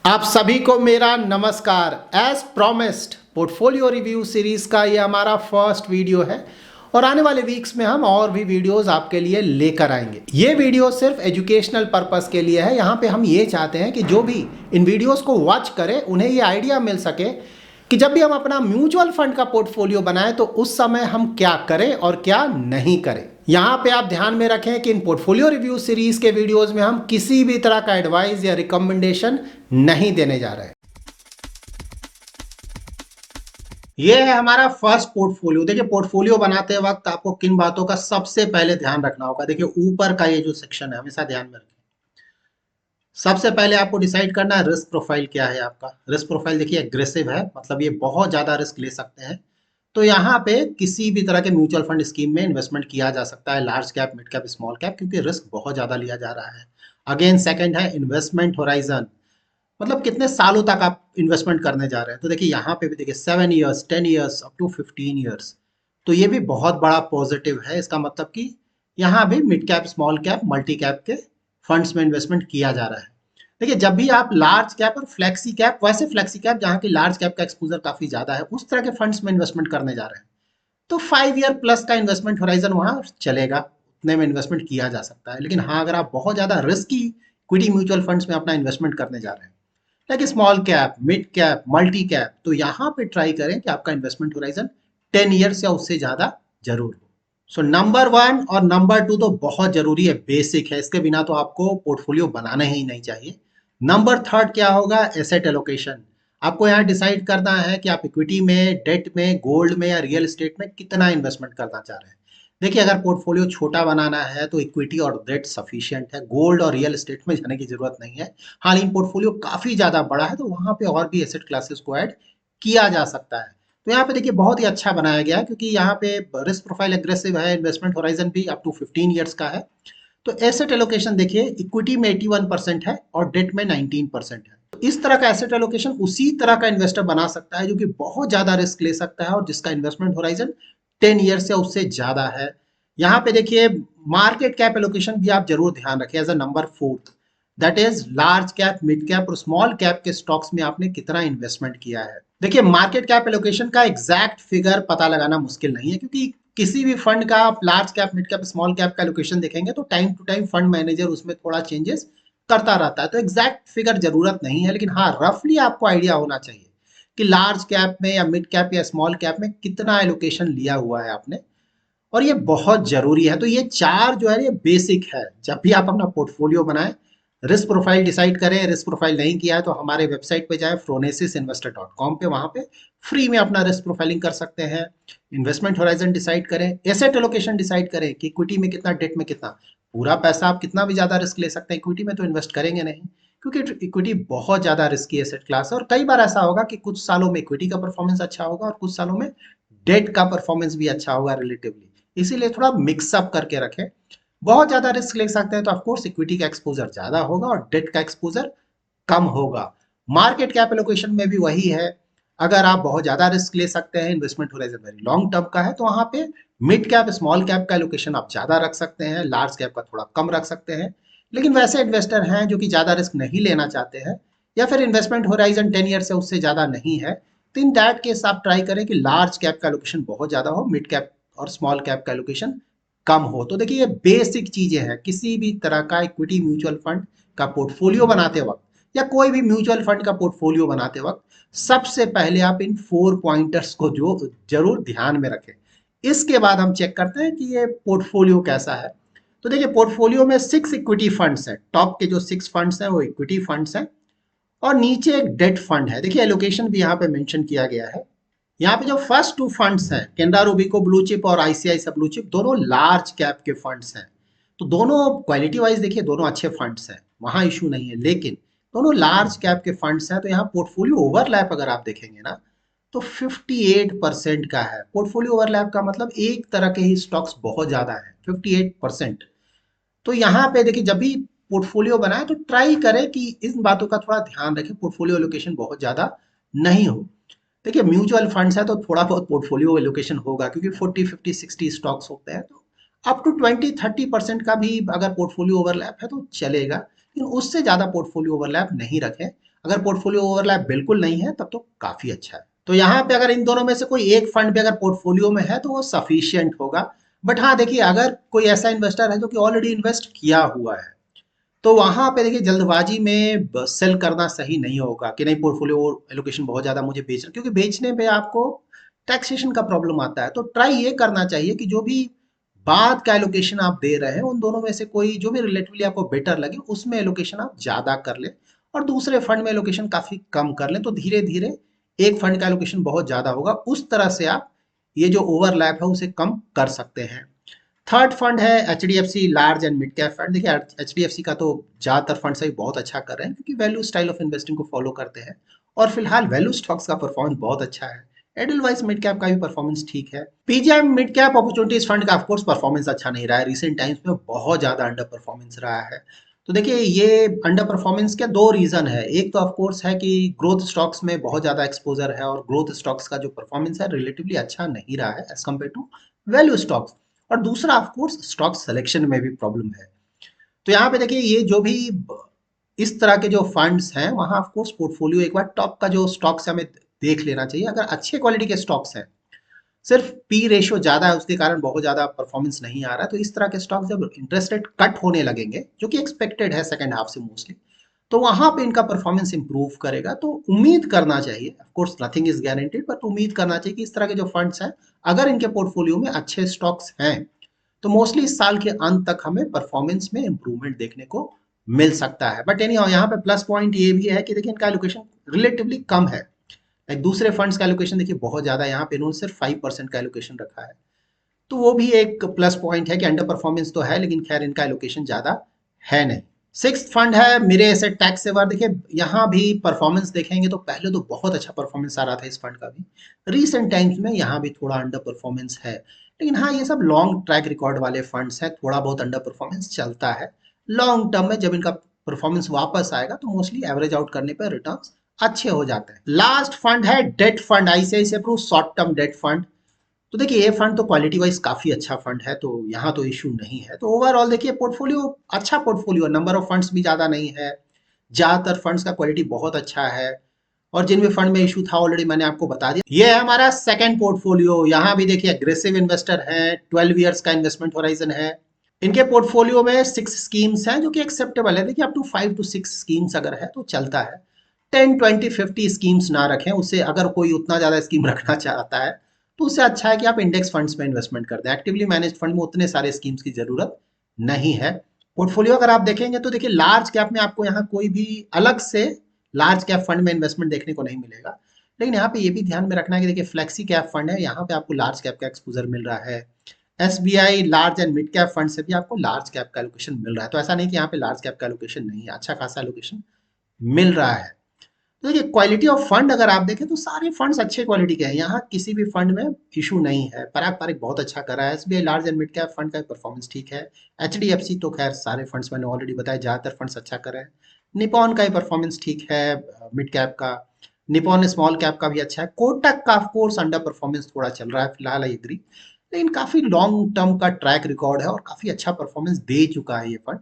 आप सभी को मेरा नमस्कार। As promised portfolio review series का ये हमारा फर्स्ट वीडियो है और आने वाले वीक्स में हम और भी वीडियोस आपके लिए लेकर आएंगे। ये वीडियो सिर्फ एजुकेशनल पर्पस के लिए है। यहाँ पे हम ये चाहते हैं कि जो भी इन वीडियोस को वॉच करे उन्हें ये आइडिया मिल सके कि जब भी हम अपना म्यूचुअल फंड का पोर्टफोलियो बनाएं तो उस समय हम क्या करें और क्या नहीं करें। यहाँ पे आप ध्यान में रखें कि इन पोर्टफोलियो रिव्यू सीरीज के वीडियोस में हम किसी भी तरह का एडवाइस या रिकमेंडेशन नहीं देने जा रहे हैं। ये है हमारा फर्स्ट पोर्टफोलियो। देखिए, पोर्टफोलियो बनाते वक्त आपको किन बातों का सबसे पहले ध्यान रखना होगा। देखिए, ऊपर का ये जो सेक्शन है हमेशा ध्यान में रखें। सबसे पहले आपको डिसाइड करना है रिस्क प्रोफाइल क्या है आपका। रिस्क प्रोफाइल देखिए एग्रेसिव है, मतलब ये बहुत ज्यादा रिस्क ले सकते हैं। तो यहाँ पे किसी भी तरह के म्यूचुअल फंड स्कीम में इन्वेस्टमेंट किया जा सकता है, large cap, mid cap, small cap, क्योंकि रिस्क बहुत ज्यादा लिया जा रहा है। अगेन सेकंड है इन्वेस्टमेंट होराइजन, मतलब कितने सालों तक आप इन्वेस्टमेंट करने जा रहे हैं। तो देखिए यहाँ पे भी देखिए 7 years, 10 years, up to 15 years. तो ये भी बहुत बड़ा पॉजिटिव है। इसका मतलब कि यहाँ भी mid cap, small cap, multi cap के फंड्स में इन्वेस्टमेंट किया जा रहा है। देखिए, जब भी आप लार्ज कैप और फ्लेक्सी कैप, वैसे फ्लेक्सी कैप जहाँ की लार्ज कैप का एक्सपोजर काफी ज्यादा है, उस तरह के फंड्स में इन्वेस्टमेंट करने जा रहे हैं तो 5 ईयर प्लस का इन्वेस्टमेंट होराइजन वहां चलेगा, उतने में इन्वेस्टमेंट किया जा सकता है। लेकिन हाँ, अगर आप बहुत ज्यादा रिस्की इक्विटी म्यूचुअल फंड्स में अपना इन्वेस्टमेंट करने जा रहे हैं, like small cap, mid cap, multi cap, तो यहाँ पे ट्राई करें कि आपका इन्वेस्टमेंट होराइजन 10 ईयर्स या उससे ज्यादा जरूर हो। सो नंबर 1 और नंबर 2 तो बहुत जरूरी है, बेसिक है, इसके बिना तो आपको पोर्टफोलियो बनाना ही नहीं चाहिए। नंबर 3 क्या होगा? Asset allocation. आपको यहाँ डिसाइड करना है कि आप इक्विटी में, डेट में, गोल्ड में या रियल एस्टेट में कितना इन्वेस्टमेंट करना चाह रहे हैं। देखिए, अगर पोर्टफोलियो छोटा बनाना है तो इक्विटी और डेट सफिशिएंट है, गोल्ड और रियल एस्टेट में जाने की जरूरत नहीं है। हाँ, लेकिन पोर्टफोलियो काफी ज्यादा बड़ा है तो वहां पे और भी एसेट क्लासेस को ऐड किया जा सकता है। तो यहाँ पे देखिए बहुत ही अच्छा बनाया गया है, क्योंकि यहाँ पे रिस्क प्रोफाइल एग्रेसिव है, इन्वेस्टमेंट होराइजन भी अप टू 15 ईयर्स का है। तो एसेट एलोकेशन देखिए, इक्विटी में 81% है और डेट में 19% है। तो इस तरह का एसेट एलोकेशन उसी तरह का इन्वेस्टर बना सकता है जो कि बहुत ज्यादा रिस्क ले सकता है और जिसका इन्वेस्टमेंट होराइजन 10 ईयर्स या उससे ज्यादा है। यहाँ पे देखिए मार्केट कैप एलोकेशन भी आप जरूर ध्यान रखें as a number 4, that is large cap, mid cap और स्मॉल कैप के स्टॉक्स में आपने कितना इन्वेस्टमेंट किया है। देखिए, मार्केट कैप एलोकेशन का एग्जैक्ट फिगर पता लगाना मुश्किल नहीं है, क्योंकि किसी भी फंड का आप large cap, mid cap, small cap का एलोकेशन देखेंगे तो time to time fund manager उसमें थोड़ा चेंजेस करता रहता है। तो एग्जैक्ट फिगर जरूरत नहीं है, लेकिन हाँ, रफली आपको आइडिया होना चाहिए कि लार्ज कैप में या मिड कैप या स्मॉल कैप में कितना एलोकेशन लिया हुआ है आपने। और ये बहुत जरूरी है। तो ये 4 जो है ये बेसिक है जब भी आप अपना पोर्टफोलियो बनाएं। रिस्क प्रोफाइल डिसाइड करें। रिस्क प्रोफाइल नहीं किया है तो हमारे वेबसाइट पे जाएं, phronesis.investor.com पे, वहां पे फ्री में अपना रिस्क प्रोफाइलिंग कर सकते हैं। इन्वेस्टमेंट होराइजन डिसाइड करें, एसेट एलोकेशन डिसाइड करें कि इक्विटी में कितना, डेट में कितना। पूरा पैसा आप कितना भी ज्यादा रिस्क ले सकते हैं, इक्विटी में तो इन्वेस्ट करेंगे नहीं, क्योंकि इक्विटी बहुत ज्यादा रिस्की एसेट क्लास है। और कई बार ऐसा होगा कि कुछ सालों में इक्विटी का परफॉर्मेंस अच्छा होगा और कुछ सालों में डेट का परफॉर्मेंस भी अच्छा होगा रिलेटिवली। इसीलिए थोड़ा मिक्सअप करके रखें। बहुत ज्यादा रिस्क ले सकते हैं तो ऑफकोर्स इक्विटी का एक्सपोजर ज्यादा होगा और डेट का एक्सपोजर कम होगा। मार्केट कैप एलोकेशन में भी वही है। अगर आप बहुत ज्यादा रिस्क ले सकते हैं, investment horizon very long term का है, तो वहां पे मिड कैप, स्मॉल कैप का एलोकेशन आप ज्यादा रख सकते हैं, लार्ज कैप का थोड़ा कम रख सकते हैं। लेकिन वैसे इन्वेस्टर हैं जो कि ज्यादा रिस्क नहीं लेना चाहते हैं या फिर इन्वेस्टमेंट होराइजन 10 ईयर से उससे ज्यादा नहीं है, तो इन दैट केस आप ट्राई करें कि लार्ज कैप का एलोकेशन बहुत ज्यादा हो, मिड कैप और स्मॉल कैप का एलोकेशन कम हो। तो देखिए, ये बेसिक चीजें हैं किसी भी तरह का इक्विटी म्यूचुअल फंड का पोर्टफोलियो बनाते वक्त या कोई भी म्यूचुअल फंड का पोर्टफोलियो बनाते वक्त सबसे पहले आप इन 4 पॉइंटर्स को जो जरूर ध्यान में रखें। इसके बाद हम चेक करते हैं कि ये पोर्टफोलियो कैसा है। तो देखिए, पोर्टफोलियो में 6 इक्विटी फंड्स हैं। टॉप के जो 6 फंड्स हैं वो इक्विटी फंड्स हैं और नीचे एक डेट फंड है। देखिए, एलोकेशन भी यहाँ पे मेंशन किया गया है। यहाँ पे जो फर्स्ट 2 फंड्स हैं, केनरा रूबिको ब्लू चिप और आईसीआईसीआई ब्लू चिप, दोनों लार्ज कैप के फंड्स हैं। तो दोनों क्वालिटी वाइज देखिए दोनों अच्छे फंड्स हैं, वहां इशू नहीं है, लेकिन दोनों लार्ज कैप के फंड्स हैं। तो यहाँ पोर्टफोलियो ओवरलैप अगर आप देखेंगे ना तो 58% का है। पोर्टफोलियो ओवरलैप का मतलब एक तरह के ही स्टॉक्स बहुत ज्यादा है, 58%। तो यहाँ पे देखिए, जब भी पोर्टफोलियो बनाए तो ट्राई करें कि इन बातों का थोड़ा ध्यान रखें, पोर्टफोलियो एलोकेशन बहुत ज्यादा नहीं हो। देखिए, म्यूचुअल फंड्स है तो थोड़ा बहुत पोर्टफोलियो एलोकेशन होगा, क्योंकि 40, 50, 60 स्टॉक्स होते हैं, तो अप टू 20, 30% का भी अगर पोर्टफोलियो ओवरलैप है तो चलेगा, लेकिन उससे ज्यादा पोर्टफोलियो ओवरलैप नहीं रखें। अगर पोर्टफोलियो ओवरलैप बिल्कुल नहीं है तब तो काफी अच्छा है। तो यहाँ पे अगर इन दोनों में से कोई एक फंड भी अगर पोर्टफोलियो में है तो वो सफिशियंट होगा। बट हाँ देखिए, अगर कोई ऐसा इन्वेस्टर है जो कि ऑलरेडी इन्वेस्ट किया हुआ है तो वहां पे देखिए जल्दबाजी में सेल करना सही नहीं होगा कि नहीं पोर्टफोलियो एलोकेशन बहुत ज्यादा मुझे बेचना, क्योंकि बेचने पे आपको टैक्सेशन का प्रॉब्लम आता है। तो ट्राई ये करना चाहिए कि जो भी बाद का एलोकेशन आप दे रहे हैं उन दोनों में से कोई जो भी रिलेटिवली आपको बेटर लगे उसमें एलोकेशन आप ज्यादा कर लें और दूसरे फंड में एलोकेशन काफी कम कर लें। तो धीरे धीरे एक फंड का एलोकेशन बहुत ज्यादा होगा, उस तरह से आप ये जो ओवरलैप है उसे कम कर सकते हैं। थर्ड फंड है H D F C large and mid cap fund. देखिए एच डी एफ सी का तो ज्यादातर फंड सभी बहुत अच्छा कर रहे हैं क्योंकि वैल्यू स्टाइल ऑफ इन्वेस्टिंग को फॉलो करते हैं और फिलहाल वैल्यू स्टॉक्स का परफॉर्मेंस बहुत अच्छा है। एडलवाइस मिड कैप का भी परफॉर्मेंस ठीक है। PGI mid cap opportunities fund का ऑफकोर्स परफॉर्मेंस अच्छा नहीं रहा है, रिसेंट टाइम्स में बहुत ज्यादा अंडर परफॉर्मेंस रहा है। तो देखिए ये अंडर परफॉर्मेंस के दो रीजन है। एक तो ऑफकोर्स है कि ग्रोथ स्टॉक्स में बहुत ज्यादा एक्सपोजर है और ग्रोथ स्टॉक्स का जो परफॉर्मेंस है रिलेटिवली अच्छा नहीं रहा है as compare to value stocks. और दूसरा ऑफ कोर्स स्टॉक सिलेक्शन में भी प्रॉब्लम है। तो यहाँ पे देखिए ये जो भी इस तरह के जो फंड्स हैं वहां ऑफ कोर्स पोर्टफोलियो एक बार टॉप का जो स्टॉक्स है हमें देख लेना चाहिए। अगर अच्छे क्वालिटी के स्टॉक्स हैं, सिर्फ पी रेशियो ज्यादा है उसके कारण बहुत ज्यादा परफॉर्मेंस नहीं आ रहा है, तो इस तरह के स्टॉक्स जब इंटरेस्ट रेट कट होने लगेंगे जो कि एक्सपेक्टेड है सेकंड हाफ से मोस्टली, तो वहां पे इनका परफॉर्मेंस इंप्रूव करेगा। तो उम्मीद करना चाहिए, of course nothing is guaranteed, but उम्मीद करना चाहिए कि इस तरह के जो फंड्स हैं अगर इनके पोर्टफोलियो में अच्छे स्टॉक्स हैं तो मोस्टली इस साल के अंत तक हमें परफॉर्मेंस में इंप्रूवमेंट देखने को मिल सकता है। बट एनी यहाँ पे प्लस पॉइंट ये भी है कि देखिए इनका एलोकेशन रिलेटिवली कम है। एक दूसरे फंड्स का एलोकेशन देखिए बहुत ज्यादा है, यहाँ पे इन्होंने सिर्फ 5% का एलोकेशन रखा है। तो वो भी एक प्लस पॉइंट है कि अंडर परफॉर्मेंस तो है लेकिन खैर इनका एलोकेशन ज्यादा है नहीं। सिक्स्थ फंड है मेरे एसेट टैक्स सेवर। देखिए यहाँ भी परफॉर्मेंस देखेंगे तो पहले तो बहुत अच्छा परफॉर्मेंस आ रहा था इस फंड का भी, रीसेंट टाइम्स में यहाँ भी थोड़ा अंडर परफॉर्मेंस है। लेकिन हाँ ये सब लॉन्ग ट्रैक रिकॉर्ड वाले फंड्स हैं, थोड़ा बहुत अंडर परफॉर्मेंस चलता है। लॉन्ग टर्म में जब इनका परफॉर्मेंस वापस आएगा तो मोस्टली एवरेज आउट करने पर रिटर्न्स अच्छे हो जाते हैं। लास्ट फंड है debt fund, ICICI Pru short term debt fund. तो देखिए ये फंड तो क्वालिटी वाइज काफी अच्छा फंड है, तो यहाँ तो इशू नहीं है। तो ओवरऑल देखिए पोर्टफोलियो अच्छा पोर्टफोलियो, नंबर ऑफ फंड्स भी ज्यादा नहीं है, ज्यादातर फंड्स का क्वालिटी बहुत अच्छा है और जिनमें फंड में इशू था ऑलरेडी मैंने आपको बता दिया। ये है हमारा सेकंड पोर्टफोलियो। यहाँ भी देखिए एग्रेसिव इन्वेस्टर है, 12 ईयर्स का इन्वेस्टमेंट होराइजन है। इनके पोर्टफोलियो में 6 स्कीम्स हैं जो कि एक्सेप्टेबल है। देखिए अप टू 5 to 6 स्कीम्स अगर है तो चलता है। 10, 20, 50 स्कीम्स ना रखें, उससे अगर कोई उतना ज्यादा स्कीम रखना चाहता है तो उससे अच्छा है कि आप इंडेक्स फंड्स में इन्वेस्टमेंट कर दें। एक्टिवली मैनेज्ड फंड में उतने सारे स्कीम्स की जरूरत नहीं है। पोर्टफोलियो अगर आप देखेंगे तो देखिए लार्ज कैप में आपको यहाँ कोई भी अलग से लार्ज कैप फंड में इन्वेस्टमेंट देखने को नहीं मिलेगा। लेकिन यहाँ पे ये भी ध्यान में रखना है कि देखिए फ्लेक्सी कैप फंड है, यहाँ पे आपको लार्ज कैप का एक्सपोजर मिल रहा है। SBI large and mid cap fund से भी आपको लार्ज कैप का एलोकेशन मिल रहा है। तो ऐसा नहीं कि यहाँ पे लार्ज कैप का एलोकेशन नहीं है, अच्छा खासा एलोकेशन मिल रहा है। तो देखिए क्वालिटी ऑफ फंड अगर आप देखें तो सारे फंड्स अच्छे क्वालिटी के हैं, यहाँ किसी भी फंड में इशू नहीं है। पराग पारिक बहुत अच्छा कर रहा है, SBI large and mid cap fund का परफॉर्मेंस ठीक है। एचडीएफसी तो खैर सारे फंड्स मैंने ऑलरेडी बताया ज्यादातर फंड्स अच्छा कर रहे हैं। निपॉन का ही परफॉर्मेंस ठीक है मिड कैप का। निपॉन स्मॉल कैप का भी अच्छा है। कोटक का ऑफ कोर्स अंडर परफॉर्मेंस थोड़ा चल रहा है फिलहाल, आई एग्री, लेकिन काफी लॉन्ग टर्म का ट्रैक रिकॉर्ड है और काफी अच्छा परफॉर्मेंस दे चुका है ये फंड।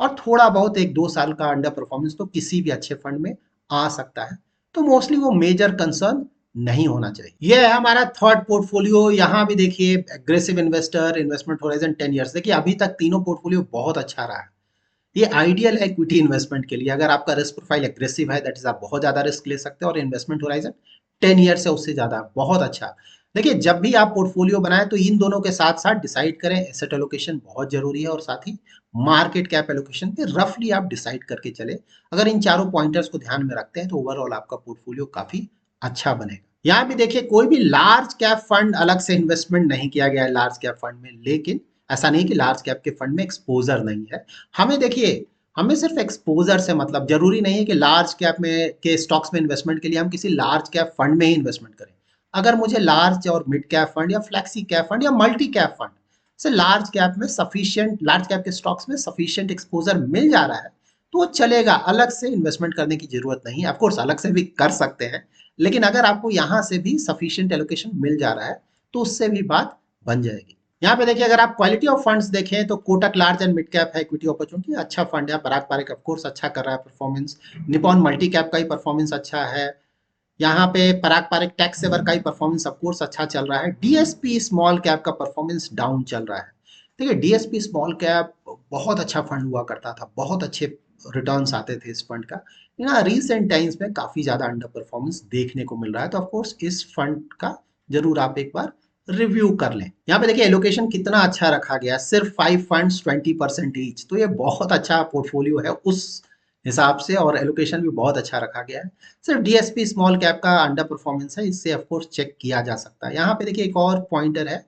और थोड़ा बहुत 1-2 साल का अंडर परफॉर्मेंस तो किसी भी अच्छे फंड में आ सकता है। तो मोस्टली वो मेजर कंसर्न नहीं होना चाहिए। ये है हमारा थर्ड पोर्टफोलियो। यहाँ भी देखिए aggressive investor, investment horizon 10 years. देखिए अभी तक तीनों पोर्टफोलियो बहुत अच्छा रहा है। ये आइडियल है इक्विटी इन्वेस्टमेंट के लिए। अगर आपका रिस्क प्रोफाइल एग्रेसिव है दैट इज आप बहुत ज्यादा रिस्क ले सकते हैं और इन्वेस्टमेंट होराइजन 10 ईयर्स है उससे ज्यादा बहुत अच्छा। देखिए जब भी आप पोर्टफोलियो बनाएं तो इन दोनों के साथ साथ डिसाइड करें, एसेट एलोकेशन बहुत जरूरी है और साथ ही मार्केट कैप एलोकेशन पे रफली आप डिसाइड करके चले। अगर इन चारों पॉइंटर्स को ध्यान में रखते हैं तो ओवरऑल आपका पोर्टफोलियो काफी अच्छा बनेगा। यहाँ भी देखिए कोई भी लार्ज कैप फंड अलग से इन्वेस्टमेंट नहीं किया गया है लार्ज कैप फंड में, लेकिन ऐसा नहीं कि लार्ज कैप के फंड में एक्सपोजर नहीं है। हमें देखिए हमें सिर्फ एक्सपोजर से मतलब जरूरी नहीं है कि लार्ज कैप में के स्टॉक्स में इन्वेस्टमेंट के लिए हम किसी लार्ज कैप फंड में ही इन्वेस्टमेंट करें। अगर मुझे लार्ज और मिड कैप फंड या फ्लैक्सी कैप फंड या मल्टी कैप फंड से लार्ज कैप में सफिशिएंट, लार्ज कैप के स्टॉक्स में सफिशिएंट एक्सपोजर मिल जा रहा है तो वो चलेगा, अलग से इन्वेस्टमेंट करने की जरूरत नहीं है। ऑफकोर्स अलग से भी कर सकते हैं, लेकिन अगर आपको यहाँ से भी सफिशिएंट एलोकेशन मिल जा रहा है तो उससे भी बात बन जाएगी। यहाँ पे देखिए, अगर आप क्वालिटी ऑफ फंड्स देखें तो Kotak large and mid cap है इक्विटी अपॉर्चुनिटी, अच्छा फंड है। पराग पारेख ऑफ कोर्स अच्छा कर रहा है परफॉर्मेंस। निपॉन मल्टी कैप का ही परफॉर्मेंस अच्छा है। यहाँ पे पराग पारेख टैक्स सेवर का ही परफॉर्मेंस ऑफ कोर्स अच्छा चल रहा है। डीएसपी स्मॉल कैप का परफॉर्मेंस डाउन चल रहा है। देखिए, डीएसपी स्मॉल कैप बहुत अच्छा फंड हुआ करता था, बहुत अच्छे रिटर्न्स आते थे इस फंड का। ना रिसेंट टाइम्स में काफी ज्यादा अंडर परफॉर्मेंस देखने को मिल रहा है, तो ऑफ कोर्स इस फंड का जरूर आप एक बार रिव्यू कर लें। यहाँ पे देखिए एलोकेशन कितना अच्छा रखा गया है, सिर्फ 5 फंड्स 20% ईच, तो ये बहुत अच्छा पोर्टफोलियो है उस हिसाब से, और एलोकेशन भी बहुत अच्छा रखा गया है। सिर्फ डीएसपी स्मॉल कैप का अंडर परफॉर्मेंस है, इससे ऑफ कोर्स चेक किया जा सकता है। यहाँ पे देखिए एक और पॉइंटर है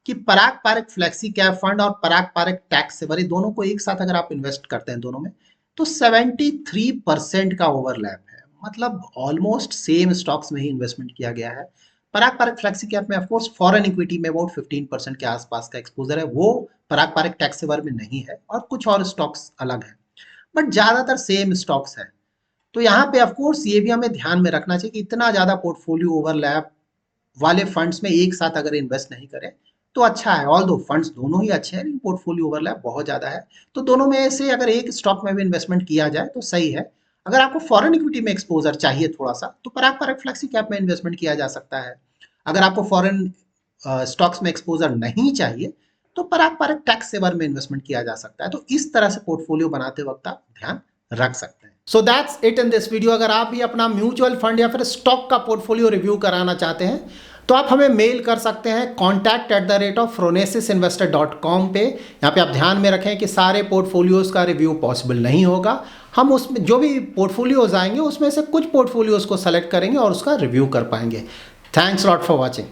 कि पराग पारेख फ्लेक्सी कैप फंड और पराग पारेख टैक्स सेवर, दोनों को एक साथ अगर आप इन्वेस्ट करते हैं दोनों में, तो 73% का ओवरलैप है, मतलब ऑलमोस्ट सेम स्टॉक्स में ही इन्वेस्टमेंट किया गया है। पराग पारेख फ्लेक्सी कैप में ऑफकोर्स फॉरेन इक्विटी में अबाउट 15% के आसपास का एक्सपोजर है, वो पराग पारेख टैक्स सेवर में नहीं है, और कुछ और स्टॉक्स अलग है, बट ज्यादातर सेम स्टॉक्स है। तो यहाँ पे ऑफ कोर्स ये भी हमें ध्यान में रखना चाहिए कि इतना ज्यादा पोर्टफोलियो ओवरलैप वाले फंड्स में एक साथ अगर इन्वेस्ट नहीं करें तो अच्छा है। ऑल दो फंड्स दोनों ही अच्छे हैं, लेकिन पोर्टफोलियो ओवरलैप बहुत ज्यादा है, तो दोनों में से अगर एक स्टॉक में भी इन्वेस्टमेंट किया जाए तो सही है। अगर आपको फॉरेन इक्विटी में एक्सपोजर चाहिए थोड़ा सा, तो पराग पारेख फ्लेक्सी कैप में इन्वेस्टमेंट किया जा सकता है। अगर आपको फॉरेन स्टॉक्स में एक्सपोजर नहीं चाहिए, तो पराग पारेख टैक्स सेवर में इन्वेस्टमेंट किया जा सकता है। तो इस तरह से पोर्टफोलियो बनाते वक्त आप ध्यान रख सकते हैं। So that's it in this video. अगर आप भी अपना म्यूचुअल फंड या फिर स्टॉक का पोर्टफोलियो रिव्यू कराना चाहते हैं तो आप हमें मेल कर सकते हैं contact@phronesis investor.com पे। यहाँ पे आप ध्यान में रखें कि सारे पोर्टफोलियोज का रिव्यू पॉसिबल नहीं होगा। हम उसमें जो भी पोर्टफोलियोज आएंगे उसमें से कुछ पोर्टफोलियोज को सेलेक्ट करेंगे और उसका रिव्यू कर पाएंगे। Thanks lot for watching.